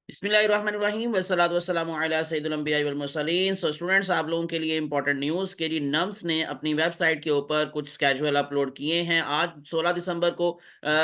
बिस्मिल्लाहिर्रहमानिर्रहीम वस्सलातु वस्सलामु अला सय्यिदिल अंबिया'i वल मुरसलीन। सो स्टूडेंट्स, आप लोगों के लिए इंपॉर्टेंट न्यूज़ कि जी नम्स ने अपनी वेबसाइट के ऊपर कुछ स्केड्यूल अपलोड किए हैं। आज 16 दिसंबर को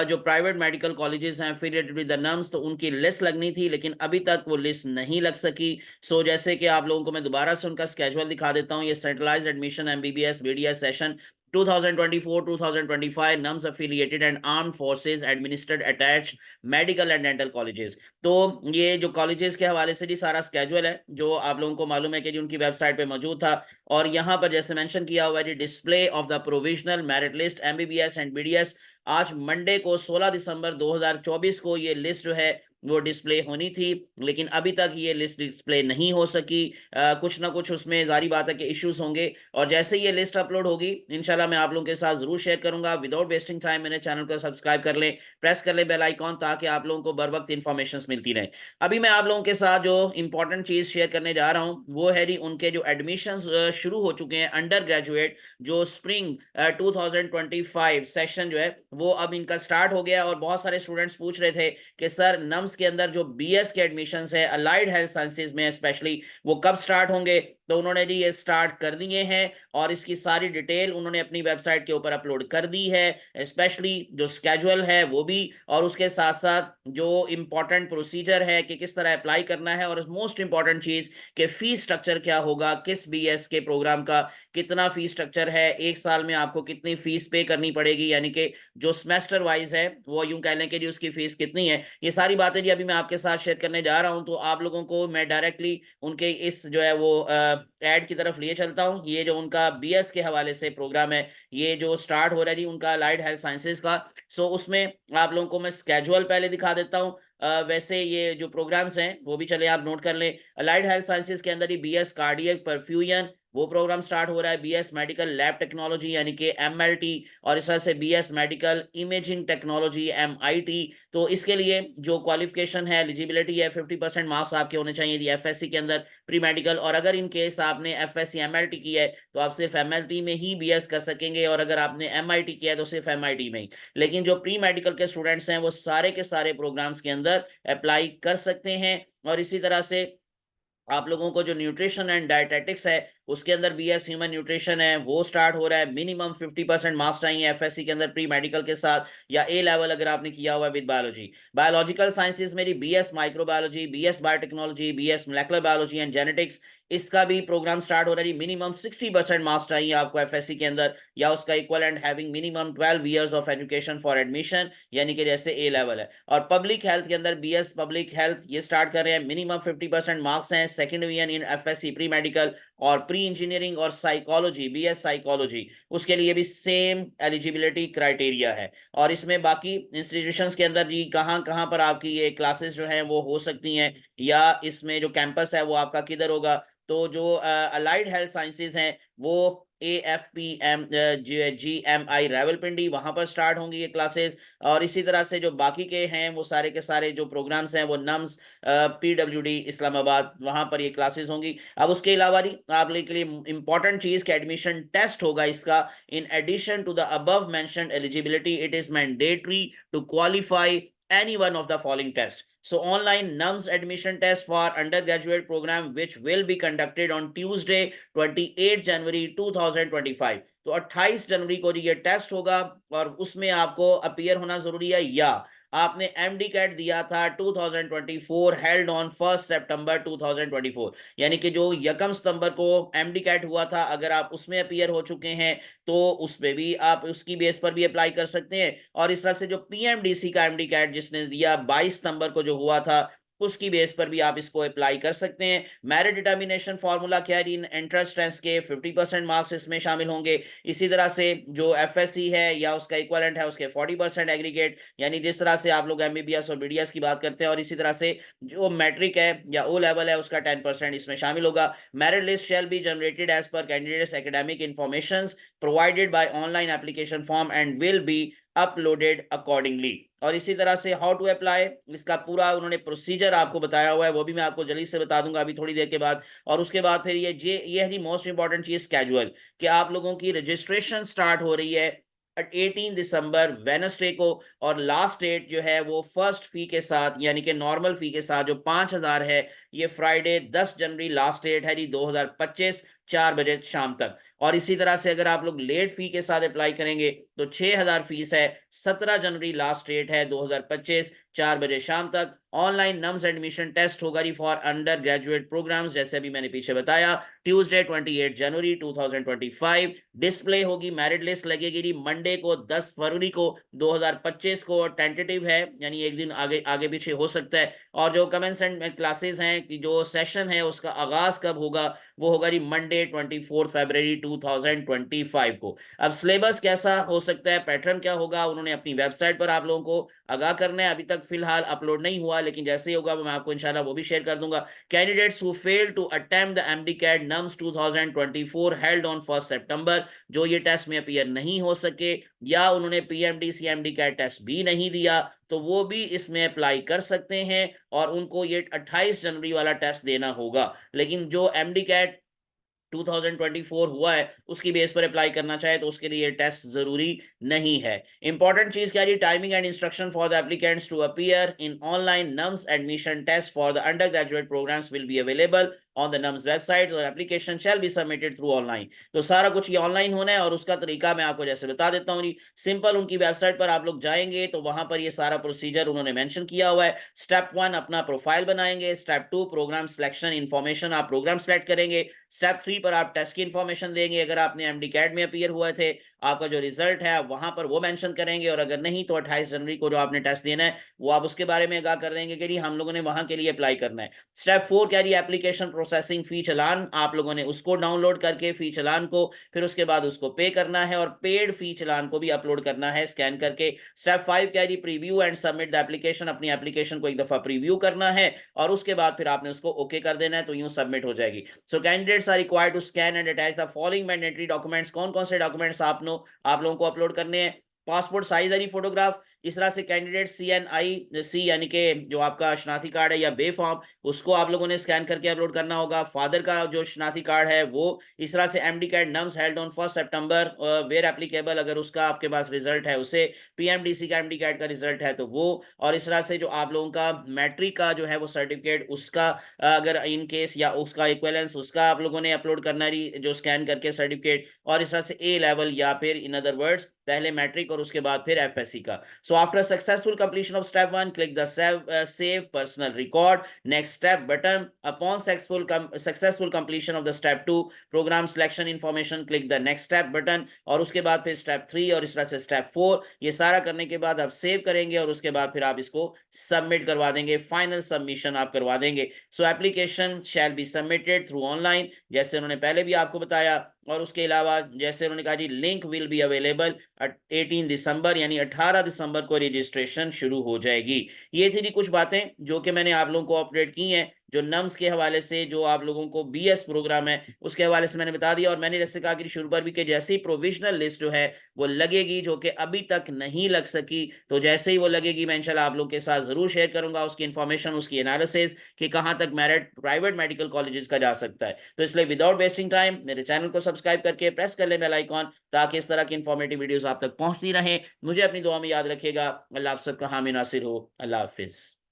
जो प्राइवेट मेडिकल कॉलेजेस हैं एफिलिएटेड विद द नम्स, तो उनकी लिस्ट लगनी थी, लेकिन अभी तक वो लिस्ट नहीं लग सकी। सो जैसे कि आप लोगों को मैं दोबारा से उनका स्केड्यूल दिखा देता हूँ। ये centralised admission MBBS BDS session 2024-2025 nums affiliated and armed forces administered attached medical and dental colleges. तो ये जो कॉलेजेस के हवाले से जी सारा स्केड्यूल है, जो आप लोगों को मालूम है कि जी उनकी वेबसाइट पे मौजूद था। और यहाँ पर जैसे मेंशन किया हुआ है जी, display of the provisional merit list MBBS and BDS. आज मंडे को 16 दिसंबर 2024 को ये लिस्ट जो है वो डिस्प्ले होनी थी, लेकिन अभी तक ये लिस्ट डिस्प्ले नहीं हो सकी। कुछ ना कुछ उसमें जारी बात है कि इश्यूज होंगे, और जैसे ये लिस्ट अपलोड होगी इंशाल्लाह मैं आप लोगों के साथ जरूर शेयर करूंगा। विदाउट वेस्टिंग टाइम मेरे चैनल को सब्सक्राइब कर लें, प्रेस कर लें बेल आइकॉन, ताकि आप लोगों को बर वक्त इंफॉर्मेशन मिलती रहे। अभी मैं आप लोगों के साथ जो इंपॉर्टेंट चीज शेयर करने जा रहा हूं वो है जी उनके जो एडमिशन शुरू हो चुके हैं अंडर ग्रेजुएट, जो स्प्रिंग 2025 सेशन जो है वो अब इनका स्टार्ट हो गया। और बहुत सारे स्टूडेंट्स पूछ रहे थे कि सर नम्स के अंदर जो बीएस के एडमिशंस है अलाइड हेल्थ साइंसेज में स्पेशली, वो कब स्टार्ट होंगे। तो उन्होंने जी ये स्टार्ट कर दिए हैं, और इसकी सारी डिटेल उन्होंने अपनी वेबसाइट के ऊपर अपलोड कर दी है, स्पेशली जो स्केड्यूल है वो भी, और उसके साथ साथ जो इंपॉर्टेंट प्रोसीजर है कि किस तरह अप्लाई करना है, और मोस्ट इंपॉर्टेंट चीज कि फीस स्ट्रक्चर क्या होगा, किस बीएस के प्रोग्राम का कितना फीस स्ट्रक्चर है, एक साल में आपको कितनी फीस पे करनी पड़ेगी, यानी कि जो सेमेस्टर वाइज है वो यूं कह लें कि जी उसकी फीस कितनी है। ये सारी बातें जी अभी मैं आपके साथ शेयर करने जा रहा हूं। तो आप लोगों को मैं डायरेक्टली उनके इस जो है वो एड की तरफ लिए चलता हूं। ये जो उनका बीएस के हवाले से प्रोग्राम है, ये जो स्टार्ट हो रहा है जी उनका अलाइड हेल्थ साइंसेज का। सो उसमें आप लोगों को मैं स्केड्यूल पहले दिखा देता हूँ। वैसे ये जो प्रोग्राम्स हैं वो भी चले आप नोट कर लें। अलाइड हेल्थ साइंसेज के अंदर ही बीएस कार्डियक परफ्यूजन वो प्रोग्राम स्टार्ट हो रहा है। बीएस मेडिकल लैब टेक्नोलॉजी यानी कि एमएलटी, और इस तरह से BS medical imaging technology MIT. तो इसके लिए जो क्वालिफिकेशन है, एलिजिबिलिटी है, 50% मार्क्स आपके होने चाहिए एफएससी के अंदर प्री मेडिकल। और अगर इन केस आपने एफएससी एमएलटी की है तो आप सिर्फ एमएलटी में ही बीएस कर सकेंगे, और अगर आपने एमआईटी किया है तो सिर्फ एमआईटी में ही। लेकिन जो प्री मेडिकल के स्टूडेंट्स हैं वो सारे के सारे प्रोग्राम्स के अंदर अप्लाई कर सकते हैं। और इसी तरह से आप लोगों को जो न्यूट्रिशन एंड डायटेटिक्स है उसके अंदर बीएस ह्यूमन न्यूट्रिशन है वो स्टार्ट हो रहा है। मिनिमम 50% मार्क्स चाहिए एफएससी के अंदर प्री मेडिकल के साथ, या ए लेवल अगर आपने किया हुआ है विद बायोलॉजी। बायोलॉजिकल साइंसेज में BS microbiology, BS biotechnology, BS molecular biology and genetics, इसका भी प्रोग्राम स्टार्ट हो रहा है। मिनिमम 60% मार्क्स चाहिए आपको एफएससी के अंदर, या उसका equivalent having minimum 12 years of education for admission, यानी कि जैसे ए लेवल है। और पब्लिक हेल्थ के अंदर बीएस पब्लिक हेल्थ ये स्टार्ट कर रहे हैं। मिनिमम 50% मार्क्स हैं second division in FSc pre medical. और प्री इंजीनियरिंग और साइकोलॉजी, बीएस साइकोलॉजी, उसके लिए भी सेम एलिजिबिलिटी क्राइटेरिया है। और इसमें बाकी इंस्टीट्यूशंस के अंदर जी कहाँ कहाँ पर आपकी ये क्लासेस जो हैं वो हो सकती हैं, या इसमें जो कैंपस है वो आपका किधर होगा। तो जो अलाइड हेल्थ साइंसेज हैं वो AFPM GMI रावलपिंडी, वहां पर स्टार्ट होंगी ये क्लासेस। और इसी तरह से जो बाकी के हैं वो सारे के सारे जो प्रोग्राम्स हैं वो नम्स PWD इस्लामाबाद, वहां पर ये क्लासेस होंगी। अब उसके अलावा आप लोगों के लिए इंपॉर्टेंट चीज का एडमिशन टेस्ट होगा इसका। In addition to the above mentioned eligibility, it is mandatory to qualify any one of the following tests. So online NUMS admission test for undergraduate program which will be conducted on Tuesday 28 January 2025। तो 28 जनवरी को ये test होगा, और उसमें आपको appear होना जरूरी है, या आपने एमडी कैट दिया था 2024 हेल्ड ऑन 1 सितंबर 2024, यानी कि जो यकम सितंबर को एमडी कैट हुआ था, अगर आप उसमें अपीयर हो चुके हैं तो उसमें भी आप उसकी बेस पर भी अप्लाई कर सकते हैं। और इस तरह से जो पीएमडीसी का एमडी कैट जिसने दिया 22 सितंबर को जो हुआ था, उसकी बेस पर भी आप इसको अप्लाई कर सकते हैं। मेरिट डिटर्मिनेशन फार्मूला क्या है, इन एंट्रेंस टेस्ट के 50% मार्क्स इसमें शामिल होंगे। इसी तरह से जो एफएससी है या उसका इक्विवेलेंट है उसके 40% एग्रीगेट, यानी जिस तरह से आप लोग एमबीबीएस और बीडीएस की बात करते हैं। और इसी तरह से जो मैट्रिक है या ओ लेवल है उसका 10% इसमें शामिल होगा। Merit list shall be generated as per candidates academic information provided by online application form and will be uploaded accordingly. और इसी तरह से हाउ टू अप्लाई, इसका पूरा उन्होंने प्रोसीजर आपको बताया हुआ है, वो भी मैं आपको जल्दी से बता दूंगा अभी थोड़ी देर के बाद। और उसके बाद फिर ये है जी मोस्ट इंपॉर्टेंट चीज, कैजुअल, कि आप लोगों की रजिस्ट्रेशन स्टार्ट हो रही है 18 दिसंबर वेडनेसडे को, और लास्ट डेट जो है वो फर्स्ट फी के साथ यानी कि नॉर्मल फी के साथ जो 5,000 है, ये फ्राइडे 10 जनवरी लास्ट डेट है जी 2025, 4 बजे शाम तक। और इसी तरह से अगर आप लोग लेट फी के साथ अप्लाई करेंगे तो 6,000 फीस है, 17 जनवरी लास्ट डेट है 2025, 4 बजे शाम तक। ऑनलाइन नम्स एडमिशन टेस्ट होगा जी फॉर अंडर ग्रेजुएट प्रोग्राम्स, जैसे अभी मैंने पीछे बताया, ट्यूसडे 28 जनवरी 2025। डिस्प्ले होगी, मेरिट लिस्ट लगेगी जी मंडे को 10 फरवरी को 2025 को, टेंटेटिव है यानी एक दिन आगे आगे पीछे हो सकता है। और जो कमेंसमेंट क्लासेस हैं कि जो सेशन है उसका आगाज कब होगा, वो होगा जी मंडे 24 फरवरी 2025 को। अब सिलेबस कैसा हो सकता है, पैटर्न क्या होगा, उन्होंने अपनी वेबसाइट पर आप लोगों को आगाह करना है। अभी तक फिलहाल अपलोड नहीं हुआ, लेकिन जैसे ही होगा मैं आपको इंशाल्लाह वो भी शेयर कर दूंगा। Candidates who fail to attempt the MDCAT NUMS 2024 held on 1 September, जो ये टेस्ट में अपीयर नहीं हो सके या उन्होंने पीएमडीसी एमडीकैट टेस्ट भी नहीं दिया, तो वो भी इसमें अप्लाई कर सकते हैं और उनको ये 28 जनवरी वाला टेस्ट देना होगा। लेकिन जो एमडीकैट 2024 हुआ है उसकी बेस पर अप्लाई करना चाहे तो उसके लिए ये टेस्ट जरूरी नहीं है। इंपॉर्टेंट चीज क्या है, timing and instruction for the applicants to appear in online NUMS admission test for the अंडर ग्रेजुएट programs will be available on the NUMS website और application shall be submitted through online. तो सारा कुछ ये ऑनलाइन होना है और उसका तरीका मैं आपको जैसे बता देता हूँ जी। सिंपल, उनकी वेबसाइट पर आप लोग जाएंगे तो वहां पर ये सारा प्रोसीजर उन्होंने मेंशन किया हुआ है। स्टेप 1 अपना प्रोफाइल बनाएंगे, स्टेप 2 प्रोग्राम सिलेक्शन इन्फॉर्मेशन, आप प्रोग्राम सेलेक्ट करेंगे, स्टेप 3 पर आप टेस्ट की इन्फॉर्मेशन देंगे, अगर आपने एमडी कैट में अपीयर हुए थे आपका जो रिजल्ट है आप वहां पर वो मेंशन करेंगे, और अगर नहीं तो 28 जनवरी को जो आपने टेस्ट देना है वो आप उसके बारे में आगाह कर देंगे कि जी हम लोगों ने वहां के लिए अप्लाई करना है। स्टेप 4 क्या जी, एप्लीकेशन प्रोसेसिंग फी चालान, आप लोगों ने उसको डाउनलोड करके फी चालान को फिर उसके बाद उसको पे करना है और पेड फी चालान को भी अपलोड करना है स्कैन करके। स्टेप 5 क्या जी, preview and submit the application, अपनी एप्लीकेशन को एक दफा प्रीव्यू करना है और उसके बाद फिर आपने उसको ओके कर देना है, तो यूं सबमिट हो जाएगी। So candidates are required to scan and attach the following mandatory documents, कौन कौन से डॉक्यूमेंट्स आप लोगों को अपलोड करने हैं। पासपोर्ट साइज वाली फोटोग्राफ, इस तरह से कैंडिडेट CNI सी यानी कि जो आपका शनाख्ती कार्ड है या बे फॉर्म, उसको आप लोगों ने स्कैन करके अपलोड करना होगा। फादर का जो शनाख्ती कार्ड है वो, इस तरह से MD CAT NUMS held on 1 September where applicable, अगर उसका आपके पास रिजल्ट है उसे, पीएमडीसी का एमडी कैट का रिजल्ट है तो वो, और इस तरह से जो आप लोगों का मैट्रिक का जो है वो सर्टिफिकेट उसका, अगर इन केस या उसका इक्विवेलेंस उसका आप लोगों ने अपलोड करना है जो स्कैन करके सर्टिफिकेट, और इस तरह से ए लेवल या फिर इन अदर वर्ड्स पहले मैट्रिक और उसके बाद फिर एफएससी का। So after successful completion of step 1 click the save personal record next step button. Upon successful completion of the step 2 program selection information click the next step button, और उसके बाद फिर स्टेप 3 और इस तरह से स्टेप 4। ये सारा करने के बाद आप सेव करेंगे और उसके बाद फिर आप इसको सबमिट करवा देंगे, फाइनल सबमिशन आप करवा देंगे। सो application shall be submitted through online, जैसे उन्होंने पहले भी आपको बताया, और उसके अलावा जैसे उन्होंने कहा जी लिंक विल बी अवेलेबल 18 दिसंबर, यानी 18 दिसंबर को रजिस्ट्रेशन शुरू हो जाएगी। ये थी जी कुछ बातें जो कि मैंने आप लोगों को अपडेट की हैं, जो नम्स के हवाले से, जो आप लोगों को बीएस प्रोग्राम है उसके हवाले से मैंने बता दिया। और मैंने जैसे कहा कि शुरू पर भी कि जैसे ही प्रोविजनल लिस्ट जो है वो लगेगी, जो कि अभी तक नहीं लग सकी, तो जैसे ही वो लगेगी मैं इंशाल्लाह आप लोगों के साथ जरूर शेयर करूंगा उसकी इन्फॉर्मेशन, उसकी एनालिसिस कि कहां तक मेरिट प्राइवेट मेडिकल कॉलेजेस का जा सकता है। तो इसलिए विदाउट वेस्टिंग टाइम मेरे चैनल को सब्सक्राइब करके प्रेस कर ले बेल आइकॉन, ताकि इस तरह की इंफॉर्मेटिव वीडियोस आप तक पहुंचती रहे। मुझे अपनी दुआ में याद रखिएगा। अल्लाह आप सबका हामी नासिर हो। अल्लाह हाफिज।